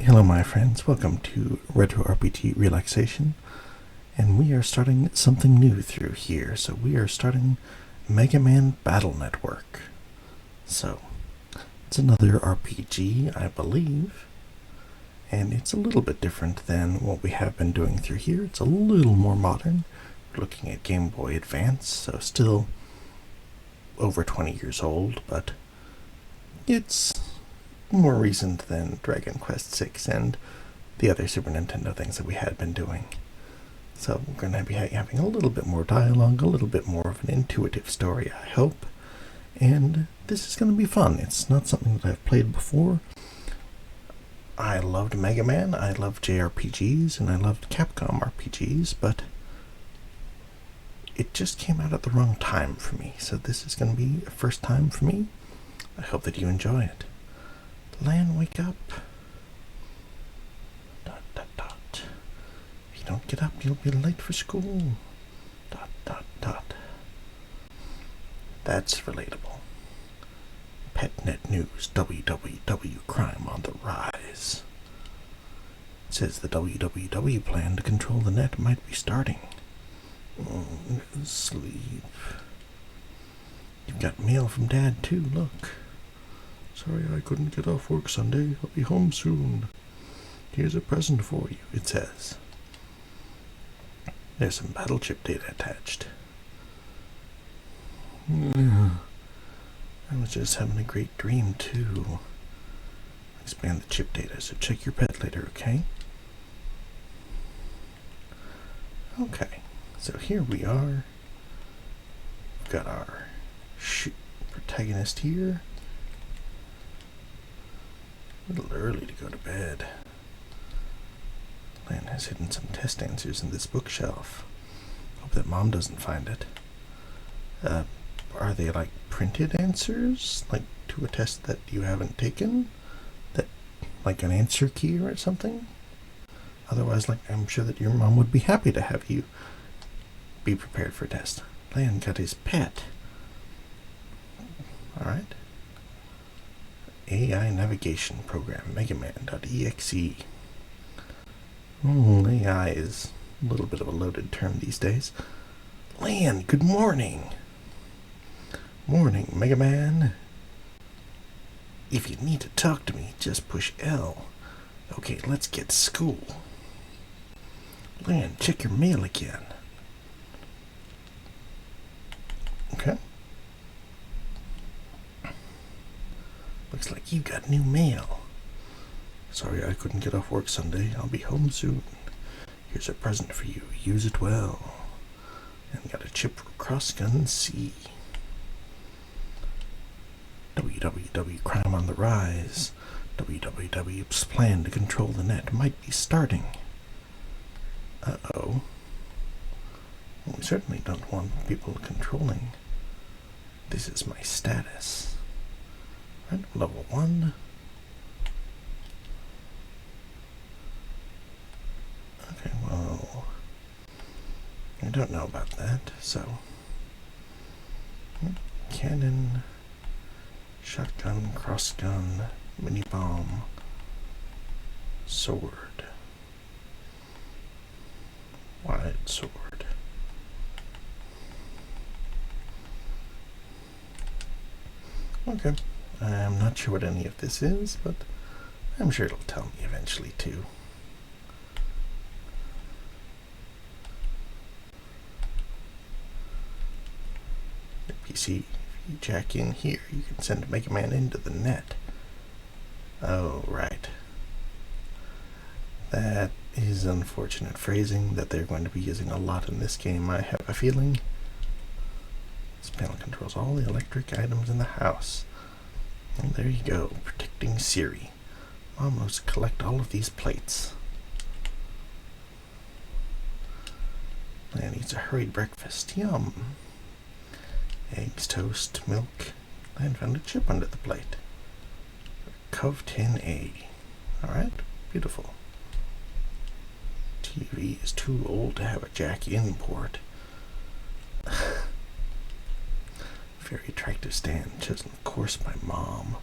Hello my friends, welcome to Retro RPG Relaxation, and we are starting something new through here. So we are starting Mega Man Battle Network. So, it's another RPG, I believe, and it's a little bit different than what we have been doing through here. It's a little more modern. We're looking at Game Boy Advance, so still over 20 years old, but it's more recent than Dragon Quest VI and the other Super Nintendo things that we had been doing. So we're going to be having a little bit more dialogue, a little bit more of an intuitive story, I hope. And this is going to be fun. It's not something that I've played before. I loved Mega Man, I loved JRPGs, and I loved Capcom RPGs, but it just came out at the wrong time for me. So this is going to be a first time for me. I hope that you enjoy it. Lan, wake up. ... If you don't get up, you'll be late for school. ... That's relatable. PetNet News, WWW crime on the rise. It says the WWW plan to control the net might be starting. Sleep. You've got mail from Dad too, look. Sorry I couldn't get off work Sunday. I'll be home soon. Here's a present for you, it says. There's some battle chip data attached. I was just having a great dream, too. Expand the chip data, so check your pet later, okay? Okay, so here we are. We've got our protagonist here. A little early to go to bed. Lan has hidden some test answers in this bookshelf. Hope that Mom doesn't find it. Are they like printed answers? Like to a test that you haven't taken? That, like an answer key or something? Otherwise, like, I'm sure that your mom would be happy to have you be prepared for a test. Lan got his pet. Alright. AI Navigation Program, megaman.exe. AI is a little bit of a loaded term these days. Lan, good morning. Morning, Mega Man. If you need to talk to me, just push L. Okay, let's get to school. Lan, check your mail again. Okay. Looks like you got new mail. Sorry I couldn't get off work Sunday. I'll be home soon. Here's a present for you. Use it well. And got a chip for Crossgun C. WWW crime on the rise. WWW's plan to control the net might be starting. Uh-oh. Well, we certainly don't want people controlling. This is my status. Right, level 1. Okay, well, I don't know about that, so cannon, shotgun, crossgun, mini bomb, sword, wide sword. Okay. I'm not sure what any of this is, but I'm sure it'll tell me eventually, too. The PC, if you jack in here, you can send Mega Man into the net. Oh, right. That is unfortunate phrasing that they're going to be using a lot in this game, I have a feeling. This panel controls all the electric items in the house. And there you go, protecting Siri. Mom must collect all of these plates. Lan eats a hurried breakfast. Yum. Eggs, toast, milk. Lan found a chip under the plate. Cove 10A. Alright, beautiful. TV is too old to have a jack-in port. Very attractive stand, chosen of course by Mom.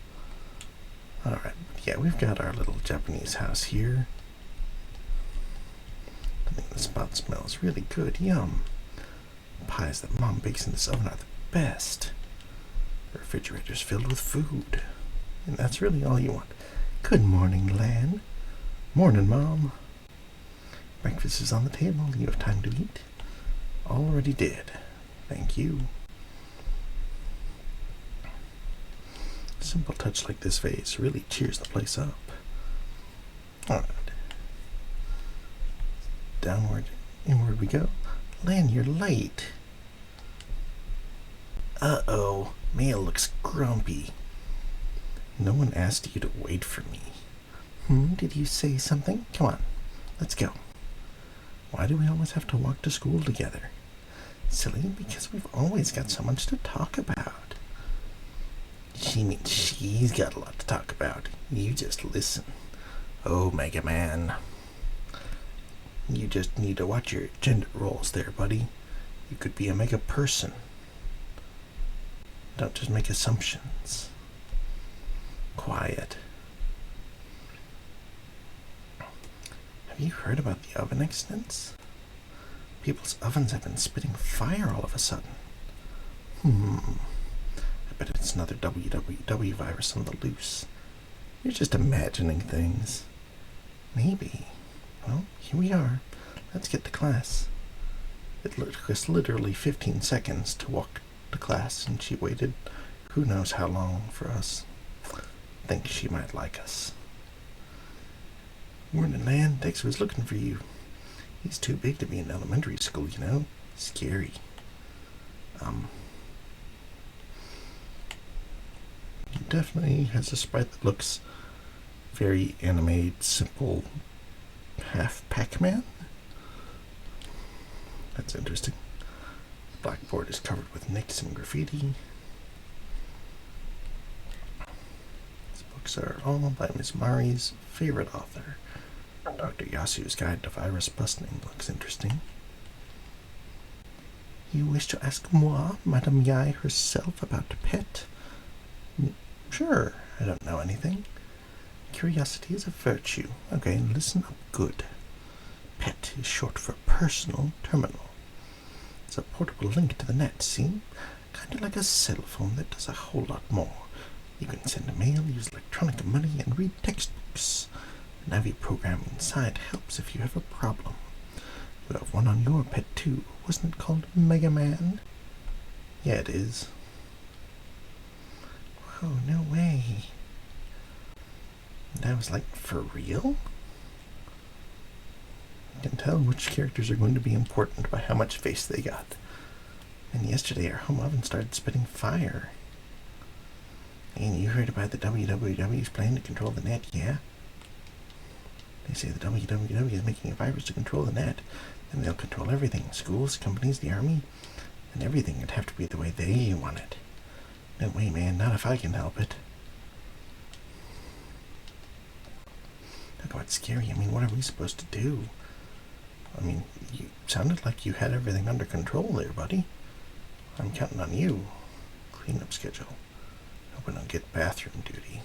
Alright, yeah, we've got our little Japanese house here. I think the spot smells really good. Yum. Pies that Mom bakes in this oven are the best. The refrigerator's filled with food. And that's really all you want. Good morning, Lan. Morning, Mom. Breakfast is on the table. You have time to eat? Already did. Thank you. A simple touch like this vase really cheers the place up. Alright. Downward, inward we go. Lan, you're late. Uh-oh. Mail looks grumpy. No one asked you to wait for me. Did you say something? Come on, let's go. Why do we always have to walk to school together? Silly, because we've always got so much to talk about. She means she's got a lot to talk about. You just listen. Oh, Mega Man. You just need to watch your gender roles there, buddy. You could be a mega person. Don't just make assumptions. Quiet. Have you heard about the oven accidents? People's ovens have been spitting fire all of a sudden. I bet it's another WWW virus on the loose. You're just imagining things. Maybe. Well, here we are. Let's get to class. It took us literally 15 seconds to walk to class, and she waited who knows how long for us. Think she might like us. Morning, Lan. Dex was looking for you. He's too big to be in elementary school, you know? Scary. He definitely has a sprite that looks very animated, simple, half Pac-Man. That's interesting. The blackboard is covered with nicks and graffiti. These books are all by Ms. Mari's favorite author. Dr. Yasu's Guide to Virus Busting looks interesting. You wish to ask moi, Madame Yai herself, about Pet? Sure, I don't know anything. Curiosity is a virtue. Okay, listen up good. PET is short for Personal Terminal. It's a portable link to the net, see? Kind of like a cell phone that does a whole lot more. You can send mail, use electronic money, and read textbooks. The Navi program inside helps if you have a problem. You have one on your pet too. Wasn't it called Mega Man? Yeah, it is. Oh, no way. That was like, for real? You can tell which characters are going to be important by how much face they got. And yesterday our home oven started spitting fire. And you heard about the WWW's plan to control the net, yeah? They say the WWW is making a virus to control the net, and they'll control everything. Schools, companies, the army, and everything would have to be the way they want it. No way, man, not if I can help it. Talk about scary. I mean, what are we supposed to do? I mean, you sounded like you had everything under control there, buddy. I'm counting on you. Cleanup schedule. Hope I don't get bathroom duty.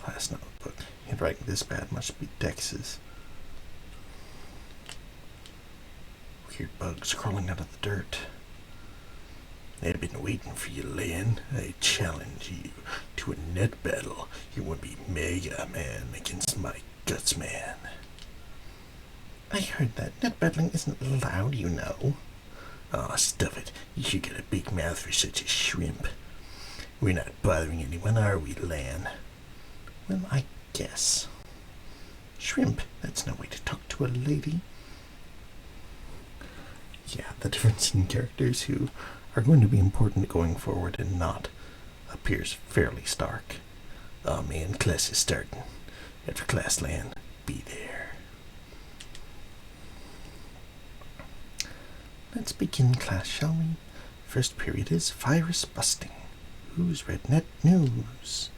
Class notebook. Handwriting this bad must be Dex's. Weird bugs crawling out of the dirt. I've been waiting for you, Lan. I challenge you to a net battle. You want to be Mega Man against my Guts Man. I heard that net battling isn't allowed, you know. Aw, stuff it. You should get a big mouth for such a shrimp. We're not bothering anyone, are we, Lan? Well, I guess. Shrimp, that's no way to talk to a lady. Yeah, the difference in characters who are going to be important going forward and not appears fairly stark. Oh man, class is starting. After class, Lan, be there. Let's begin class, shall we? First period is virus busting. Who's read net news?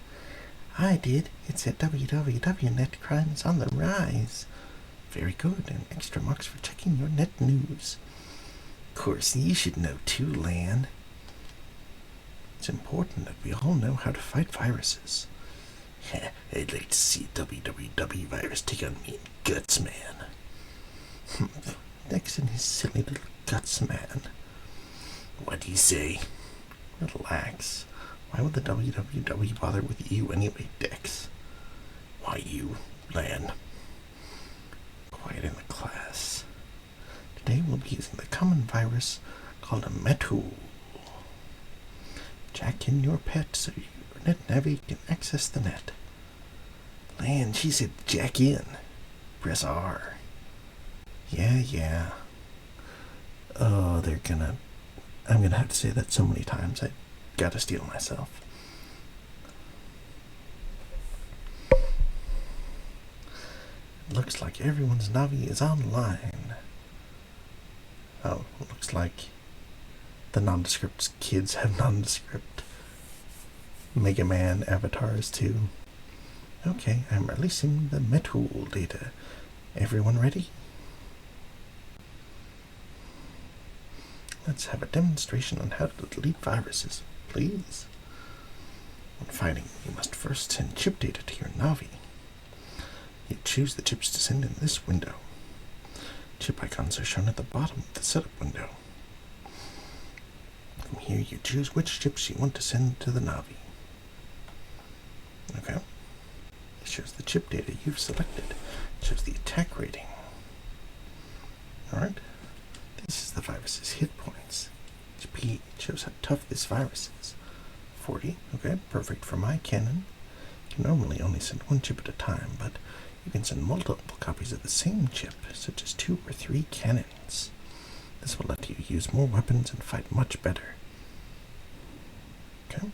I did. It said WWW net crime is on the rise. Very good, and extra marks for checking your net news. Of course, you should know too, Lan. It's important that we all know how to fight viruses. I'd like to see www virus take on me in guts, man. Dex and his silly little guts, man. What do you say? Relax. Why would the www bother with you anyway, Dex? Why you, Lan? Quiet in the class. Today we'll be using the common virus called a Metul. Jack in your pet so your NetNavi can access the net. Lan, she said jack in. Press R. Yeah. Oh, I'm gonna have to say that so many times. I gotta steel myself. Looks like everyone's Navi is online. Oh, looks like the nondescript kids have nondescript Mega Man avatars too. Okay, I'm releasing the Metul data. Everyone ready? Let's have a demonstration on how to delete viruses, please. When fighting, you must first send chip data to your Navi. You choose the chips to send in this window. Chip icons are shown at the bottom of the setup window. From here, you choose which chips you want to send to the Navi. Okay. It shows the chip data you've selected. It shows the attack rating. Alright. This is the virus's hit points. HP shows how tough this virus is. 40. Okay, perfect for my cannon. You can normally only send one chip at a time, but you can send multiple copies of the same chip, such as 2 or 3 cannons. This will let you use more weapons and fight much better. Okay.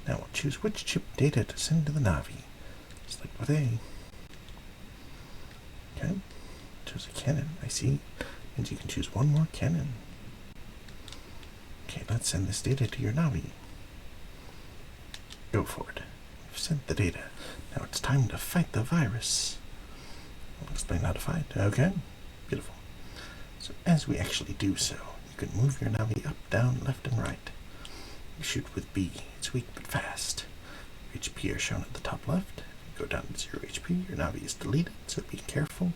Now we'll choose which chip data to send to the Navi. Select with A. Okay. Choose a cannon. I see. Means you can choose one more cannon. Okay, let's send this data to your Navi. Go for it. We've sent the data. Now it's time to fight the virus. I'll explain how to fight. Okay. Beautiful. So as we actually do so, you can move your Navi up, down, left, and right. You shoot with B. It's weak but fast. Your HP are shown at the top left. If you go down to 0 HP, your Navi is deleted, so be careful.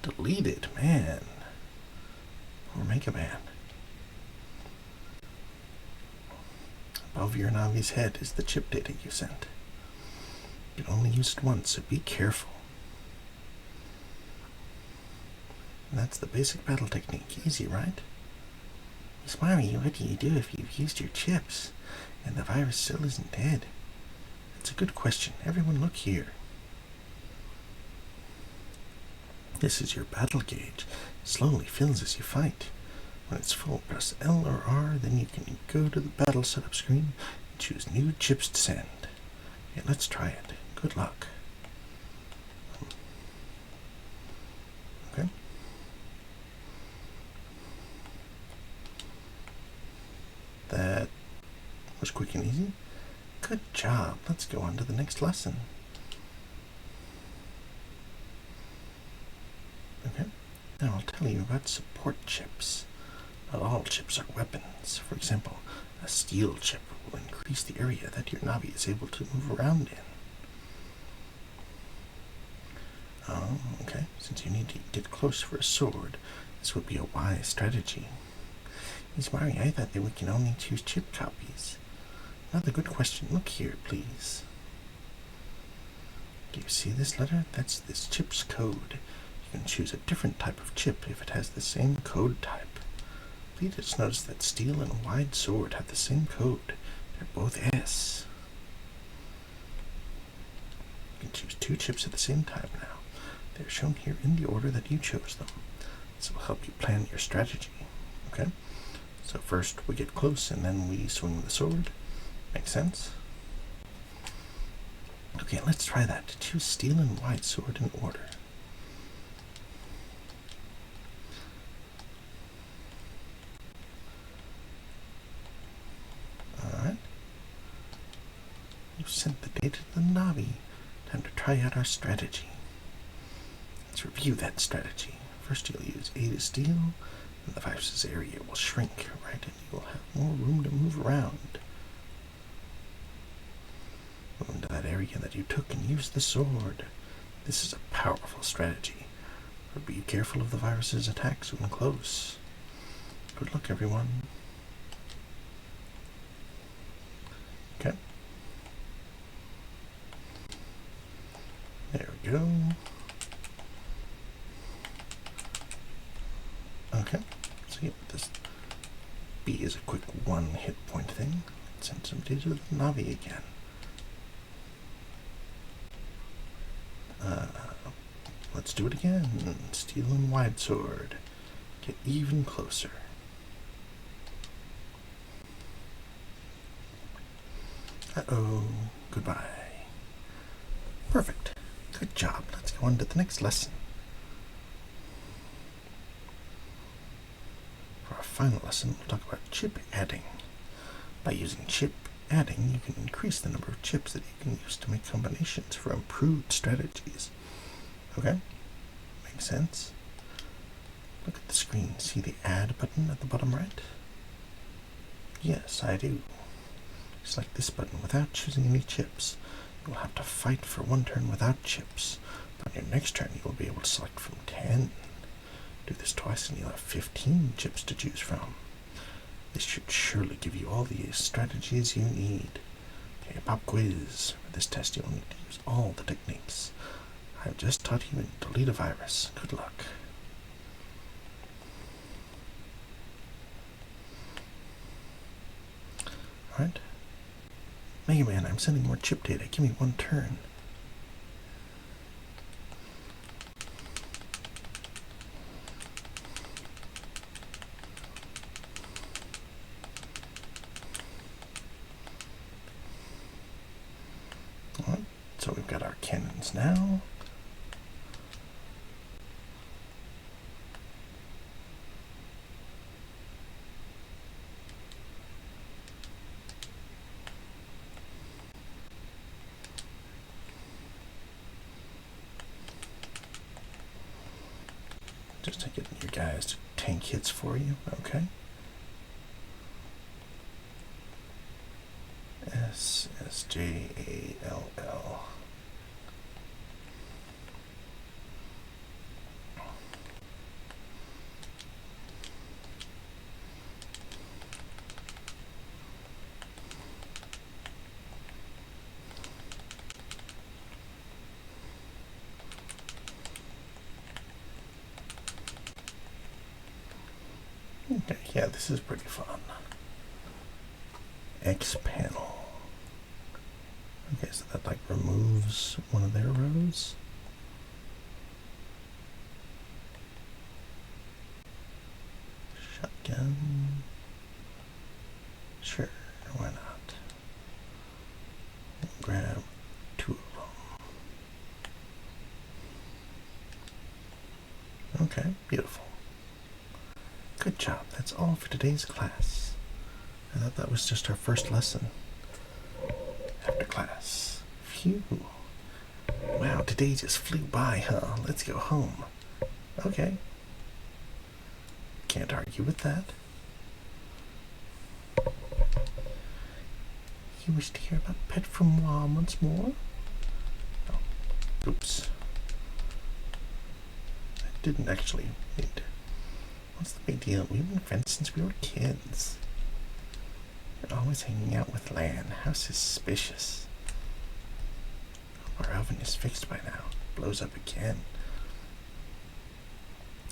Deleted, man. Or Mega Man. Above your Navi's head is the chip data you sent. You can only use it once, so be careful. And that's the basic battle technique. Easy, right? Miss Mari, what do you do if you've used your chips and the virus still isn't dead? That's a good question. Everyone look here. This is your battle gauge. It slowly fills as you fight. When it's full, press L or R, then you can go to the battle setup screen and choose new chips to send. Okay, let's try it. Good luck. Okay. That was quick and easy. Good job. Let's go on to the next lesson. Okay. Now I'll tell you about support chips. Not all chips are weapons. For example, a steel chip will increase the area that your Navi is able to move around in. Oh, okay. Since you need to get close for a sword, this would be a wise strategy. Miss Mari, I thought that we can only choose chip copies. Another good question. Look here, please. Do you see this letter? That's this chip's code. You can choose a different type of chip if it has the same code type. Please notice that steel and wide sword have the same code. They're both S. You can choose 2 chips at the same time now. They're shown here in the order that you chose them. This will help you plan your strategy. Okay? So first we get close and then we swing the sword. Makes sense? Okay, let's try that. Choose steel and wide sword in order. Alright. You've sent the data to the Navi. Time to try out our strategy. Let's review that strategy. First you'll use A to steal, and the virus's area will shrink, right? And you'll have more room to move around. Go into that area that you took and use the sword. This is a powerful strategy, but be careful of the virus's attacks when close. Good luck, everyone. Okay. There we go. Okay. So yeah, this B is a quick one hit point thing. Let's send somebody to the Navi again. Let's do it again. Steel and wide sword. Get even closer. Uh-oh. Goodbye. Perfect. Good job. Let's go on to the next lesson. For our final lesson, we'll talk about chip adding. By using chip adding, you can increase the number of chips that you can use to make combinations for improved strategies. Okay? Makes sense? Look at the screen. See the add button at the bottom right? Yes, I do. Select this button without choosing any chips. You will have to fight for one turn without chips, but on your next turn you will be able to select from 10. Do this twice and you'll have 15 chips to choose from. This should surely give you all the strategies you need. Okay, pop quiz. For this test you'll need to use all the techniques I've just taught you and delete a virus. Good luck. Alright. Mega Man, I'm sending more chip data. Give me one turn. Alright, so we've got our cannons now. Just to get your guys to tank hits for you, okay? SSJALL. Okay, yeah, this is pretty fun. X panel. Okay, so that like removes one of their rows. Shotgun. Sure, why not? We'll grab 2 of them. Okay, beautiful. Good job. That's all for today's class. I thought that was just our first lesson after class. Phew. Wow, today just flew by, huh? Let's go home. Okay. Can't argue with that. You wish to hear about Pet from Moi once more? Oh, oops. I didn't actually mean to. What's the big deal? We've been friends since we were kids. You're always hanging out with Lan. How suspicious. Our oven is fixed by now. Blows up again.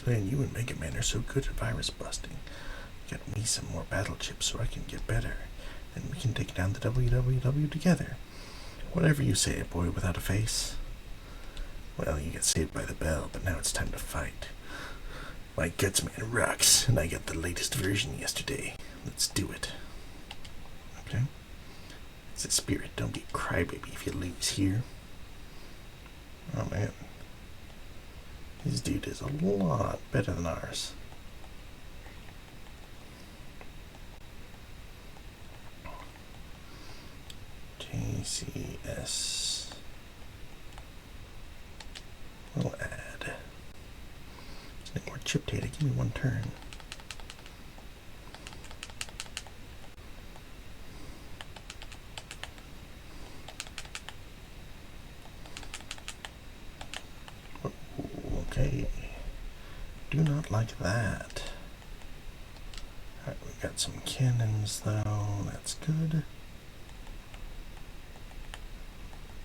Man, you and Mega Man are so good at virus busting. Get me some more battle chips so I can get better. Then we can take down the WWW together. Whatever you say, boy without a face. Well, you get saved by the bell, but now it's time to fight. My Gutsman rocks, and I got the latest version yesterday. Let's do it. Okay? It's a spirit. Don't be a crybaby if you lose here. Oh man. His dude is a lot better than ours. JCS. We'll add. Need more chip data. Give me one turn. Okay. Do not like that. Alright, we got some cannons though. That's good.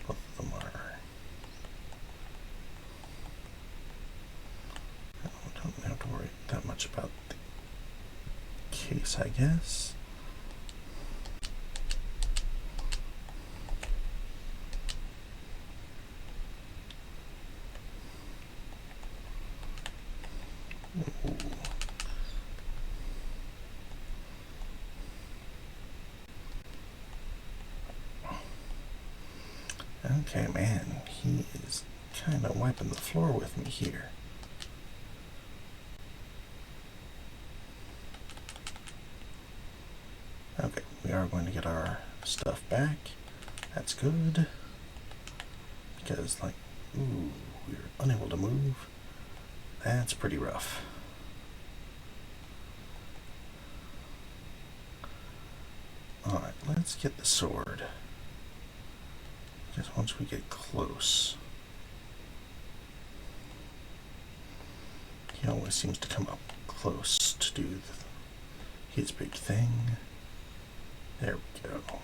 Both of them are. Don't have to worry that much about the case, I guess. Ooh. Okay, man, he is kind of wiping the floor with me here. Okay, we are going to get our stuff back. That's good. Because, like, ooh, we're unable to move. That's pretty rough. Alright, let's get the sword. Because once we get close, he always seems to come up close to do his big thing. There we go.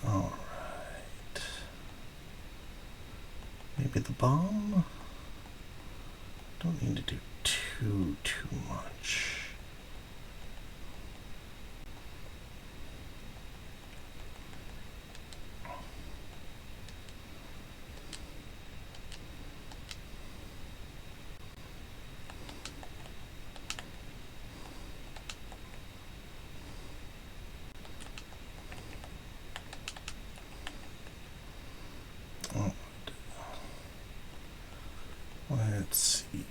Alright. Maybe the bomb? Don't need to do too much. Let's see.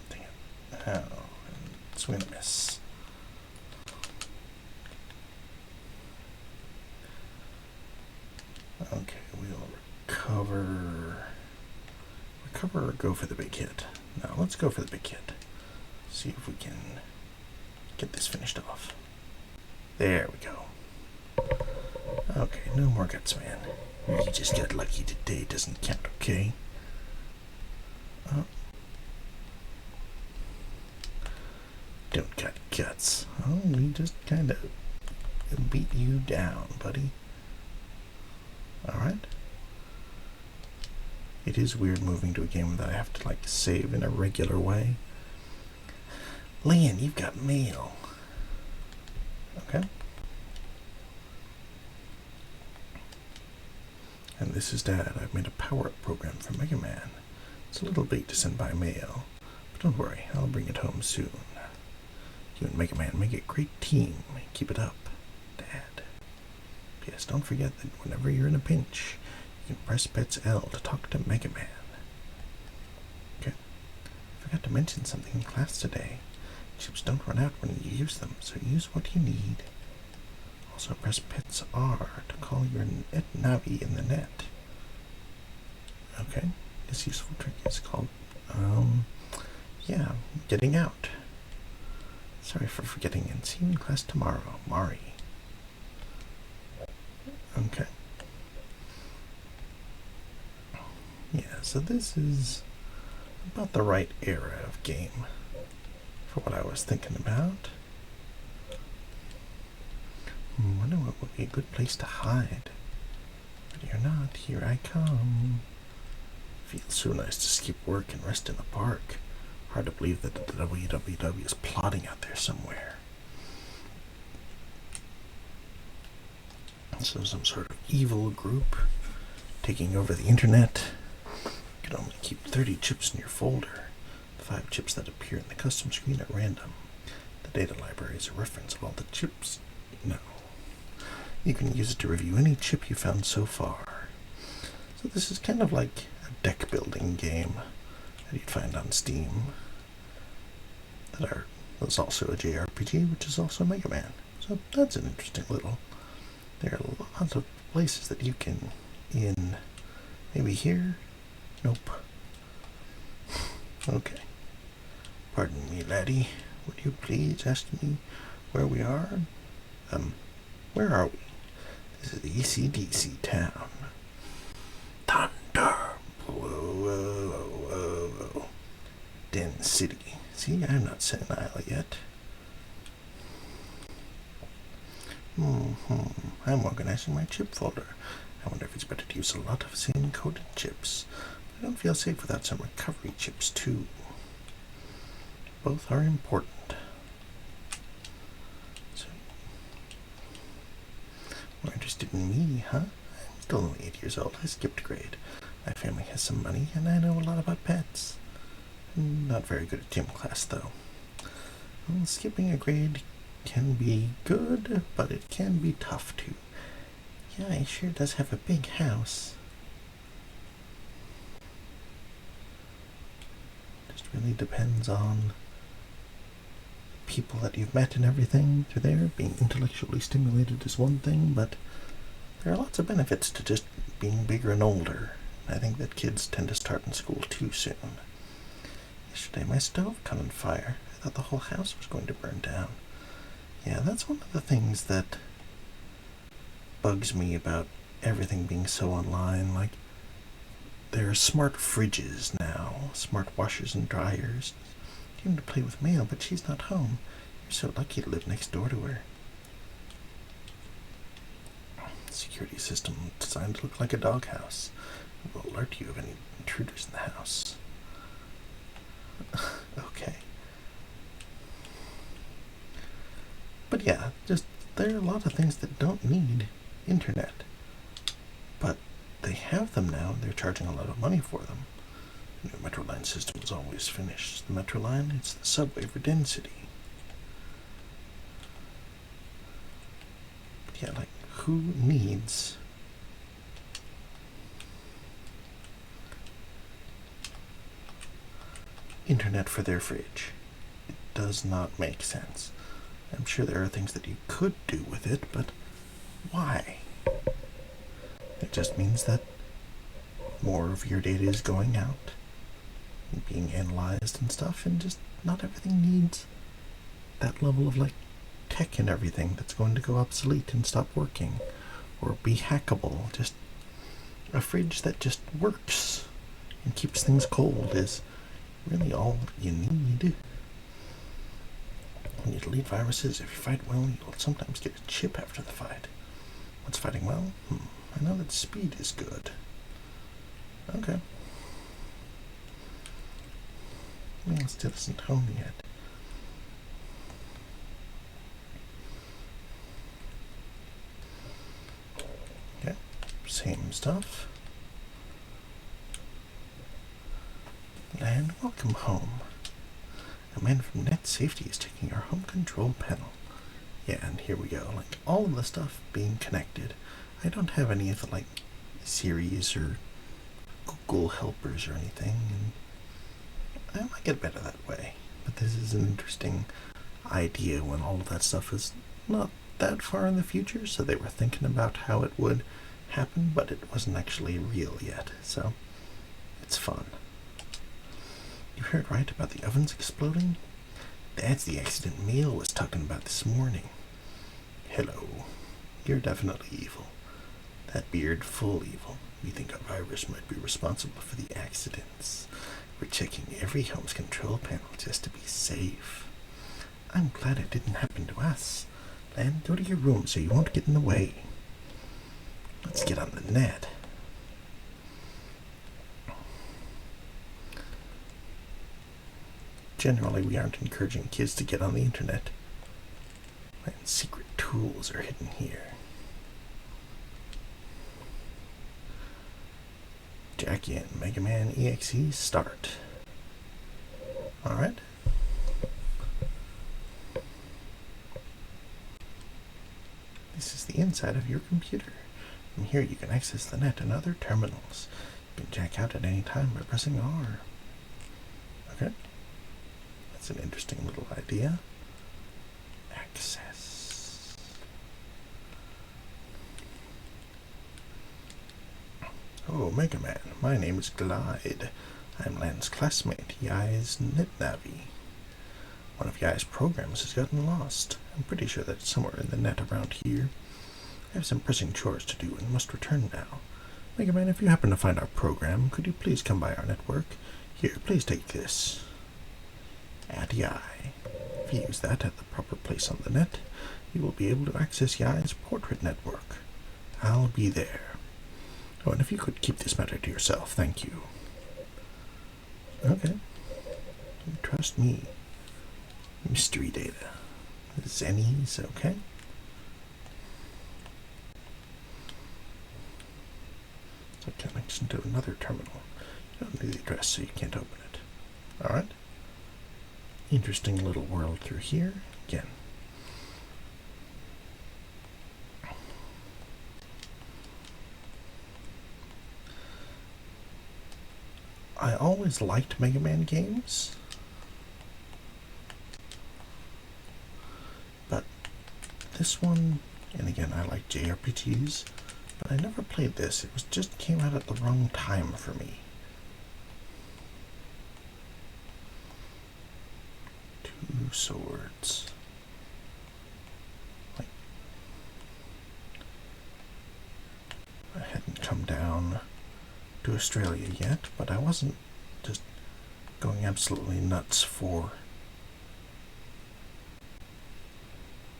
Dang it. Oh, swing and a miss. Okay, we'll recover or go for the big hit. No, let's go for the big hit. See if we can get this finished off. There we go. Okay, no more guts, man. You just got lucky today, doesn't count, okay? Oh. Don't got guts. Oh, we just kind of beat you down, buddy. Alright. It is weird moving to a game that I have to, like, save in a regular way. Leon, you've got mail. Okay. And this is Dad. I've made a power-up program for Mega Man. It's a little late to send by mail, but don't worry, I'll bring it home soon. You and Mega Man make a great team. Keep it up, Dad. P.S. Don't forget that whenever you're in a pinch, you can press Pets L to talk to Mega Man. Okay. I forgot to mention something in class today. Chips don't run out when you use them, so use what you need. Also press Pets R to call your Navi in the net. Okay. This useful trick is called, getting out. Sorry for forgetting, and see you in class tomorrow, Mari. Okay. Yeah, so this is about the right era of game for what I was thinking about. I wonder what would be a good place to hide. But you're not. Here I come. Feels so nice to skip work and rest in the park. Hard to believe that the WWW is plotting out there somewhere. So some sort of evil group taking over the internet. You can only keep 30 chips in your folder. The 5 chips that appear in the custom screen are random. The data library is a reference of all the chips you know. You can use it to review any chip you found so far. So this is kind of like a deck building game that you'd find on Steam. There's also a JRPG, which is also Mega Man. So that's an interesting little There are lots of places that you can in. Maybe here? Nope. Okay. Pardon me, laddie. Would you please ask me where we are? Where are we? This is the ECDC town. Thunder! Whoa, whoa, whoa. Den City. See, I'm not senile yet. I'm organizing my chip folder. I wonder if it's better to use a lot of same-coded chips. I don't feel safe without some recovery chips, too. Both are important. So, more interested in me, huh? I'm still only 8 years old. I skipped grade. My family has some money, and I know a lot about pets. I'm not very good at gym class, though. Well, skipping a grade can be good, but it can be tough, too. Yeah, he sure does have a big house. Just really depends on people that you've met and everything through there. Being intellectually stimulated is one thing, but there are lots of benefits to just being bigger and older. I think that kids tend to start in school too soon. Yesterday my stove caught on fire. I thought the whole house was going to burn down. Yeah, that's one of the things that bugs me about everything being so online. Like, there are smart fridges now, smart washers and dryers. Came to play with mail, but she's not home. You're so lucky to live next door to her. Security system designed to look like a doghouse. It will alert you of any intruders in the house. Okay. But yeah, just there are a lot of things that don't need internet. But they have them now, and they're charging a lot of money for them. The new Metro Line system is always finished. The Metro Line, it's the subway for Den City. But yeah, like, who needs internet for their fridge? It does not make sense. I'm sure there are things that you could do with it, but why? It just means that more of your data is going out and being analyzed and stuff, and just not everything needs that level of like tech and everything that's going to go obsolete and stop working or be hackable. Just a fridge that just works and keeps things cold is really all you need. When you delete viruses, if you fight well, you'll sometimes get a chip after the fight. What's fighting well? I know that speed is good. Okay. Well, it still isn't home yet. Okay, same stuff. And welcome home. A man from Net Safety is taking our home control panel. Yeah, and here we go. Like, all of the stuff being connected. I don't have any of the, like, Siris or Google helpers or anything, and I might get better that way. But this is an interesting idea when all of that stuff is not that far in the future, so they were thinking about how it would happen, but it wasn't actually real yet, so it's fun. You heard right about the ovens exploding? That's the accident Mail was talking about this morning. Hello. You're definitely evil. That beard full evil. We think a virus might be responsible for the accidents. We're checking every home's control panel just to be safe. I'm glad it didn't happen to us. Lan, go to your room so you won't get in the way. Let's get on the net. Generally, we aren't encouraging kids to get on the internet. And secret tools are hidden here. Jack in Mega Man EXE start. Alright. This is the inside of your computer. From here you can access the net and other terminals. You can jack out at any time by pressing R. Okay. That's an interesting little idea. Access. Oh, Mega Man, my name is Glide. I'm Lan's classmate, Yai's NetNavi. One of Yai's programs has gotten lost. I'm pretty sure that it's somewhere in the net around here. I have some pressing chores to do and must return now. Mega Man, if you happen to find our program, could you please come by our network? Here, please take this. Add Yai. If you use that at the proper place on the net, you will be able to access Yai's portrait network. I'll be there. Oh, and if you could keep this matter to yourself, thank you. Okay. You trust me. Mystery data. Zenny's okay. It's a connection to another terminal. You don't need the address, so you can't open it. Alright. Interesting little world through here. Again. I always liked Mega Man games, but this one, and again I like JRPGs, but I never played this. It was just came out at the wrong time for me. Two swords. Like, I hadn't come down to Australia yet, but I wasn't just going absolutely nuts for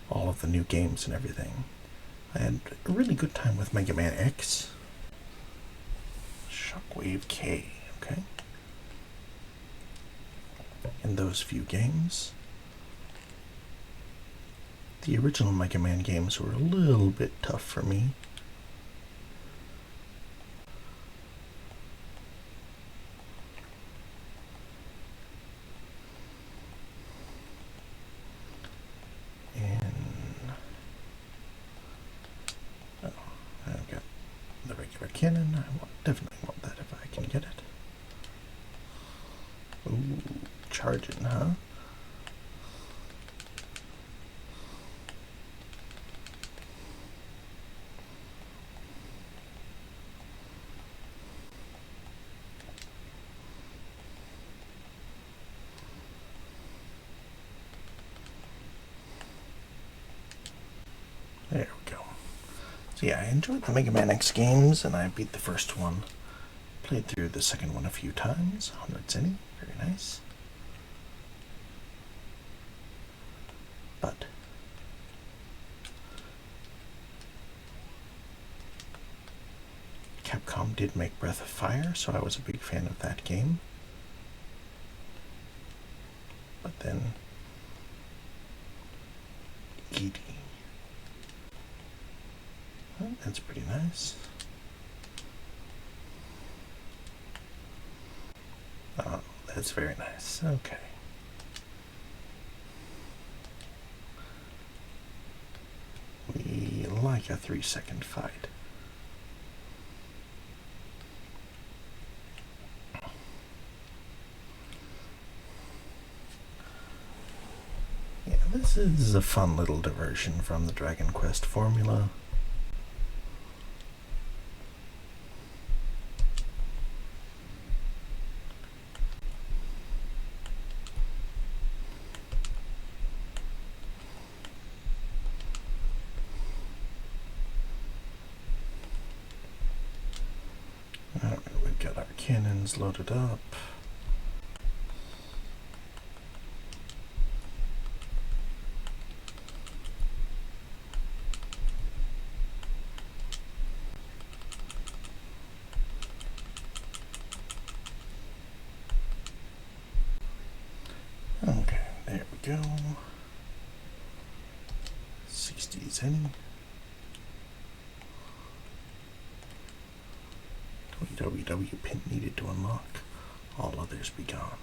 all of the new games and everything. I had a really good time with Mega Man X. Shockwave K, okay? In those few games. The original Mega Man games were a little bit tough for me. Cannon. Definitely want that if I can get it. Ooh, charging, huh? There we go. So yeah, I enjoyed the Mega Man X games, and I beat the first one. Played through the second one a few times. 100 Zenny, very nice. But Capcom did make Breath of Fire, so I was a big fan of that game. But then Edie. Oh, that's pretty nice. Oh, that's very nice. Okay. We like a 3-second fight. Yeah, this is a fun little diversion from the Dragon Quest formula. Alright, we've got our cannons loaded up. Okay, there we go. 60 Zenny. WWW pin needed to unlock. All others be gone.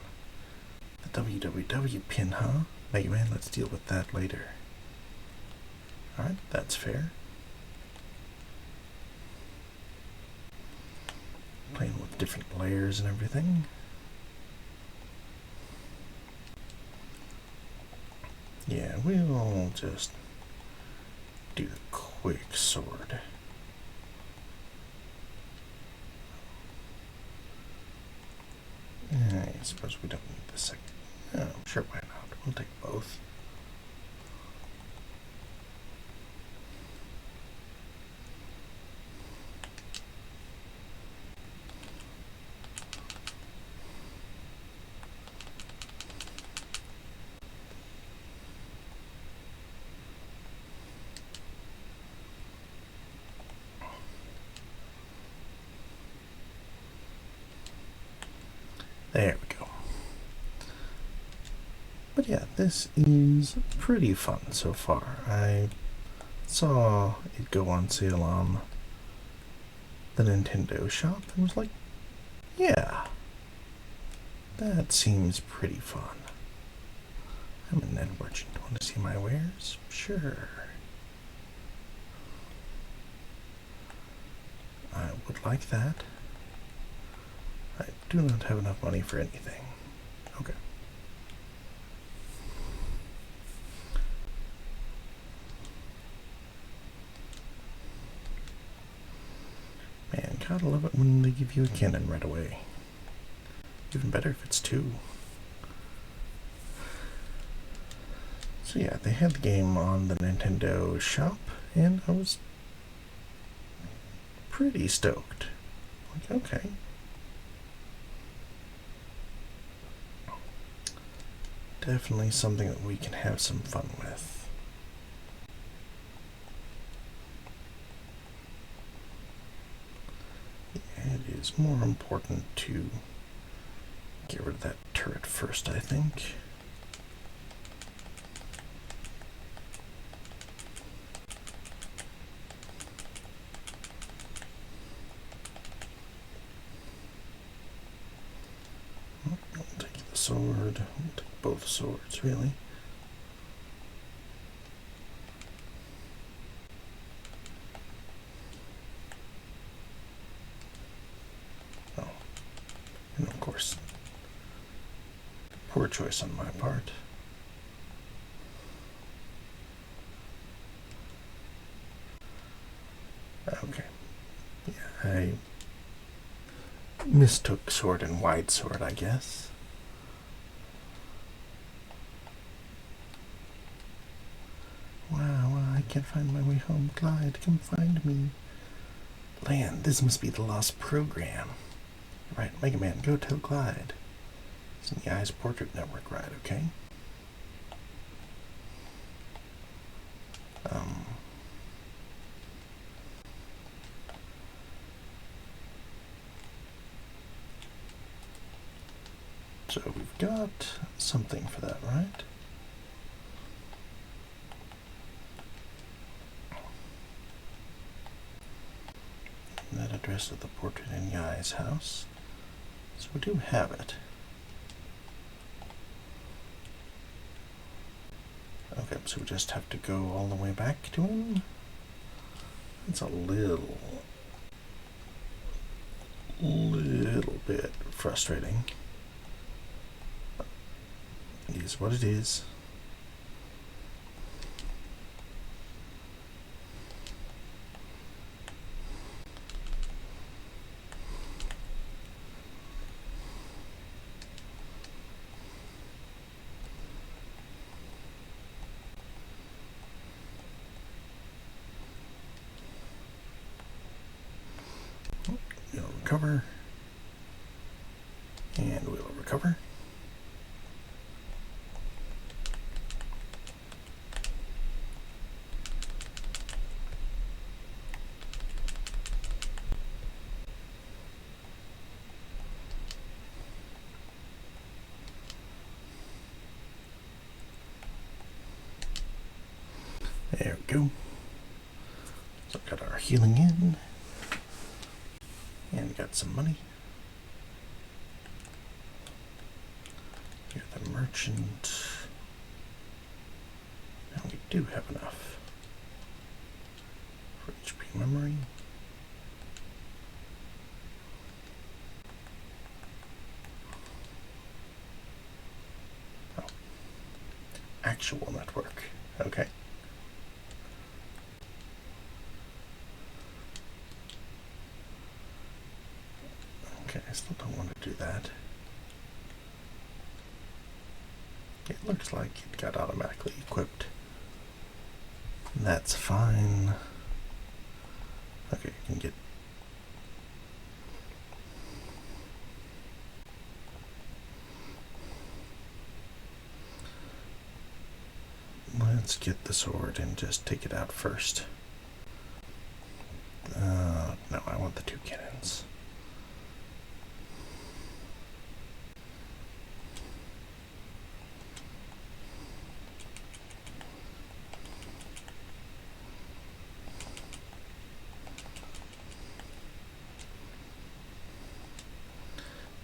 The WWW pin, huh? Mega Man, let's deal with that later. Alright, that's fair. Playing with different layers and everything. Yeah, we'll just do the quick sword. suppose we don't need the second. Oh, sure, why not? We'll take both. There we go. But yeah, this is pretty fun so far. I saw it go on sale on the Nintendo shop and was like, yeah, that seems pretty fun. I'm a net merchant. Want to see my wares? Sure. I would like that. I do not have enough money for anything. Okay. Man, gotta love it when they give you a cannon right away. Even better if it's two. So yeah, they had the game on the Nintendo shop, and I was pretty stoked. Like, okay. Definitely something that we can have some fun with. It is more important to get rid of that turret first, I think. We'll take the sword. We'll take both swords, really. Oh, and of course, poor choice on my part. Okay. Yeah, I mistook sword and wide sword, I guess. Wow, I can't find my way home. Clyde, come find me. Lan, this must be the lost program. Right, Mega Man, go tell Clyde. It's in the Eyes Portrait Network, right, okay? So we've got something for that, right? And that address of the portrait in Yai's house. So we do have it. Okay, so we just have to go all the way back to him? It's a little bit frustrating. It is what it is. We'll recover. And we'll recover. There we go. So we got our healing in. And we got some money. You're the merchant. And we do have enough for HP memory. Oh. Actual network. Okay. Okay, I still don't want to do that. It looks like it got automatically equipped. That's fine. Okay, you can get... Let's get the sword and just take it out first. No, I want the two cannons.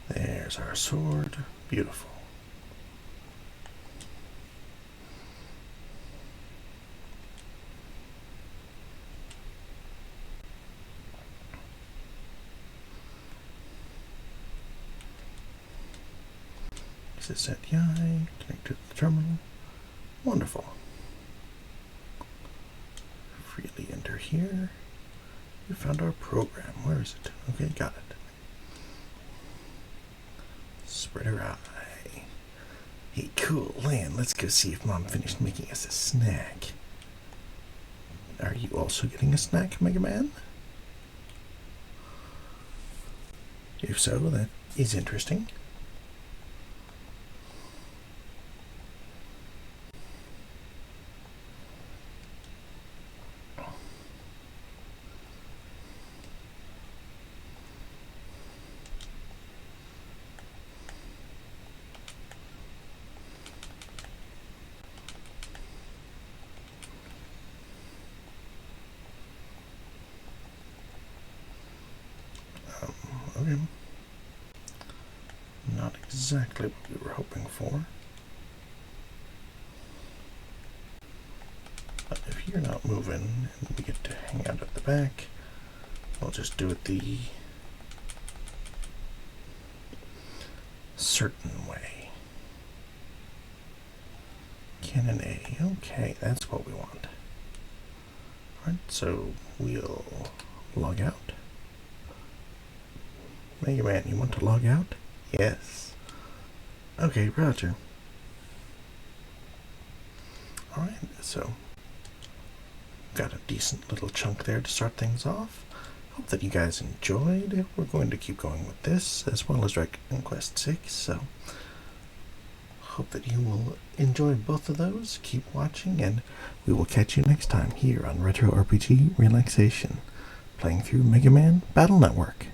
There's our sword. Beautiful. Set YI, connect to the terminal. Wonderful. Freely enter here. We found our program. Where is it? Okay, got it. Spreader eye. Hey, cool, Lan, let's go see if Mom finished making us a snack. Are you also getting a snack, Mega Man? If so, that is interesting. Okay. Not exactly what we were hoping for. But if you're not moving and we get to hang out at the back, we'll just do it the certain way. Cannon A. Okay, that's what we want. Alright, so we'll log out. Mega Man, you want to log out? Yes. Okay, roger. Alright, so got a decent little chunk there to start things off. Hope that you guys enjoyed. We're going to keep going with this as well as Dragon Quest 6, so hope that you will enjoy both of those. Keep watching, and we will catch you next time here on Retro RPG Relaxation, playing through Mega Man Battle Network.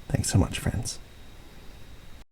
Thanks so much, friends.